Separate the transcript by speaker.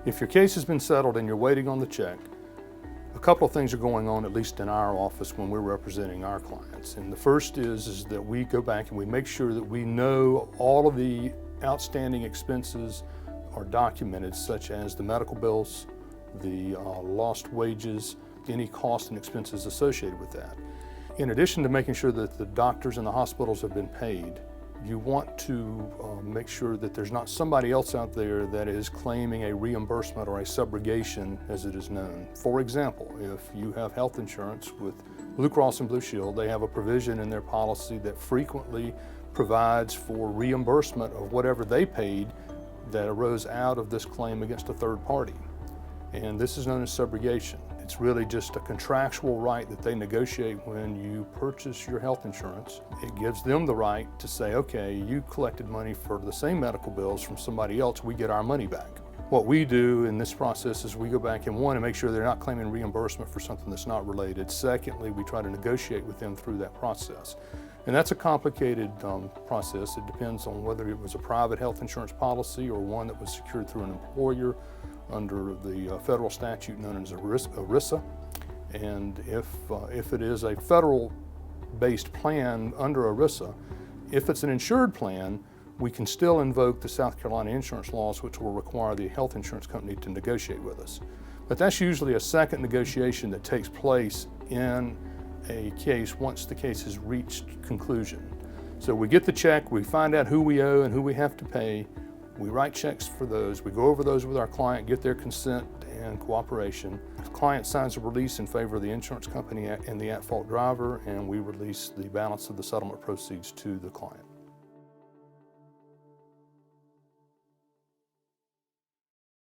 Speaker 1: If your case has been settled and you're waiting on the check, a couple of things are going on, at least in our office when we're representing our clients. And the first is that we go back and we make sure that we know all of the outstanding expenses are documented, such as the medical bills, the lost wages, any costs and expenses associated with that. In addition to making sure that the doctors and the hospitals have been paid, you want to make sure that there's not somebody else out there that is claiming a reimbursement or a subrogation, as it is known. For example, if you have health insurance with Blue Cross and Blue Shield, they have a provision in their policy that frequently provides for reimbursement of whatever they paid that arose out of this claim against a third party. And this is known as subrogation. It's really just a contractual right that they negotiate when you purchase your health insurance. It gives them the right to say, okay, you collected money for the same medical bills from somebody else, we get our money back. What we do in this process is we go back and one, to make sure they're not claiming reimbursement for something that's not related. Secondly, we try to negotiate with them through that process. And that's a complicated process. It depends on whether it was a private health insurance policy or one that was secured through an employer under the federal statute known as ERISA. And if it is a federal-based plan under ERISA, if it's an insured plan, we can still invoke the South Carolina insurance laws, which will require the health insurance company to negotiate with us. But that's usually a second negotiation that takes place in a case once the case has reached conclusion. So we get the check, we find out who we owe and who we have to pay. We write checks for those. We go over those with our client, get their consent and cooperation. The client signs a release in favor of the insurance company and the at-fault driver, and we release the balance of the settlement proceeds to the client.